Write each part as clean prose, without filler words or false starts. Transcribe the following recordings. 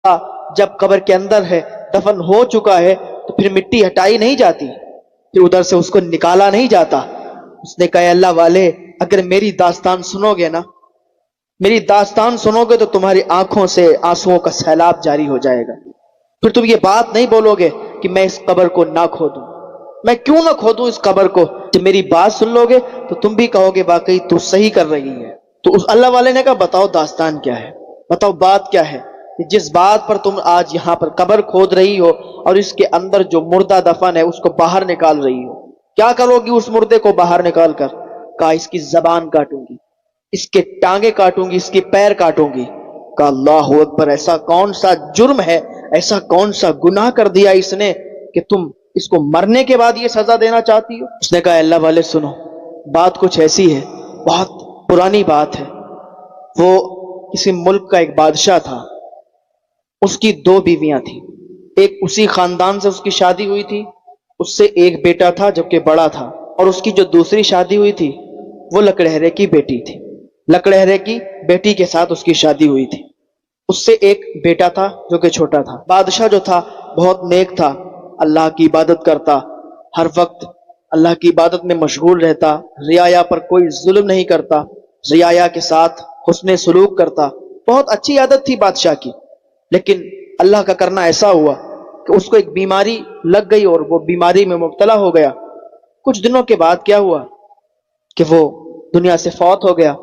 جب قبر کے اندر ہے، دفن ہو چکا ہے، تو پھر مٹی ہٹائی نہیں جاتی، پھر ادھر سے اس کو نکالا نہیں جاتا۔ اس نے کہا، اللہ والے، اگر میری داستان سنو گے نا، میری داستان سنو گے تو تمہاری آنکھوں سے آنسوؤں کا سیلاب جاری ہو جائے گا، پھر تم یہ بات نہیں بولو گے کہ میں اس قبر کو نہ کھودوں۔ میں کیوں نہ کھودوں اس قبر کو؟ جب میری بات سن لو گے تو تم بھی کہو گے واقعی تو صحیح کر رہی ہے۔ تو اس اللہ والے نے کہا، بتاؤ داستان کیا ہے، بتاؤ بات کیا ہے، کہ جس بات پر تم آج یہاں پر قبر کھود رہی ہو اور اس کے اندر جو مردہ دفن ہے اس کو باہر نکال رہی ہو، کیا کرو گی اس مردے کو باہر نکال کر؟ کہا، اس کی زبان کاٹوں گی، اس کے ٹانگیں کاٹوں گی، اس کے پیر کاٹوں گی۔ کہا، اللہ اکبر، ایسا کون سا جرم ہے، ایسا کون سا گناہ کر دیا اس نے کہ تم اس کو مرنے کے بعد یہ سزا دینا چاہتی ہو؟ اس نے کہا، اللہ والے سنو، بات کچھ ایسی ہے، بہت پرانی بات ہے۔ وہ کسی ملک کا ایک بادشاہ تھا، اس کی دو بیویاں تھیں، ایک اسی خاندان سے اس کی شادی ہوئی تھی، اس سے ایک بیٹا تھا جو کہ بڑا تھا، اور اس کی جو دوسری شادی ہوئی تھی وہ لکڑہرے کی بیٹی تھی، لکڑہرے کی بیٹی کے ساتھ اس کی شادی ہوئی تھی۔ اس سے ایک بیٹا تھا جو کہ چھوٹا تھا۔ بادشاہ جو تھا بہت نیک تھا، اللہ کی عبادت کرتا، ہر وقت اللہ کی عبادت میں مشغول رہتا، رعایا پر کوئی ظلم نہیں کرتا، رعایا کے ساتھ حسن سلوک کرتا، بہت اچھی عادت تھی بادشاہ کی۔ لیکن اللہ کا کرنا ایسا ہوا کہ اس کو ایک بیماری لگ گئی اور وہ بیماری میں مبتلا ہو گیا۔ کچھ دنوں کے بعد کیا ہوا کہ وہ دنیا سے فوت ہو گیا،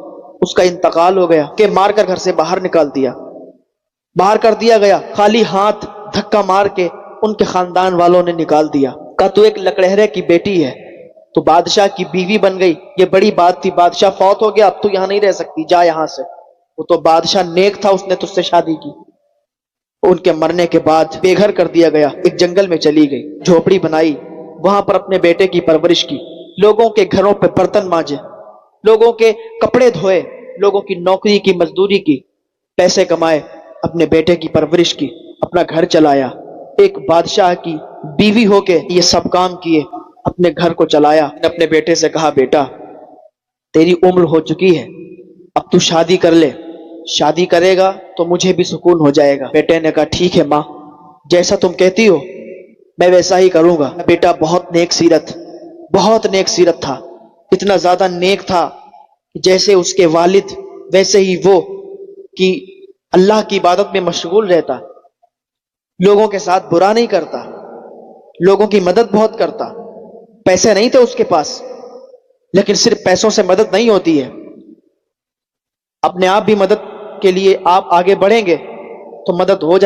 اس کا انتقال ہو گیا، کہ مار کر گھر سے باہر نکال دیا، باہر کر دیا گیا، خالی ہاتھ دھکا مار کے ان کے خاندان والوں نے نکال دیا۔ کہا، تو ایک لکڑہرے کی بیٹی ہے، تو بادشاہ کی بیوی بن گئی، یہ بڑی بات تھی، بادشاہ فوت ہو گیا، اب تو یہاں نہیں رہ سکتی، جا یہاں سے۔ وہ تو بادشاہ نیک تھا، اس نے تجھ سے شادی کی۔ ان کے مرنے کے بعد بے گھر کر دیا گیا، ایک جنگل میں چلی گئی، جھوپڑی بنائی، وہاں پر اپنے بیٹے کی پرورش کی، لوگوں کے گھروں پہ برتن مانجے، لوگوں کے کپڑے دھوئے، لوگوں کی نوکری کی، مزدوری کی، پیسے کمائے، اپنے بیٹے کی پرورش کی، اپنا گھر چلایا۔ ایک بادشاہ کی بیوی ہو کے یہ سب کام کیے، اپنے گھر کو چلایا۔ اپنے بیٹے سے کہا، بیٹا تیری عمر ہو چکی ہے، اب تو شادی کر لے، شادی کرے گا تو مجھے بھی سکون ہو جائے گا۔ بیٹے نے کہا، ٹھیک ہے ماں، جیسا تم کہتی ہو میں ویسا ہی کروں گا۔ بیٹا بہت نیک سیرت، بہت نیک سیرت تھا، اتنا زیادہ نیک تھا کہ جیسے اس کے والد ویسے ہی وہ، کہ اللہ کی عبادت میں مشغول رہتا، لوگوں کے ساتھ برا نہیں کرتا، لوگوں کی مدد بہت کرتا۔ پیسے نہیں تھے اس کے پاس، لیکن صرف پیسوں سے مدد نہیں ہوتی ہے، اپنے آپ بھی مدد کے لیے آپ آگے بڑھیں گے تو مدد ہو جائے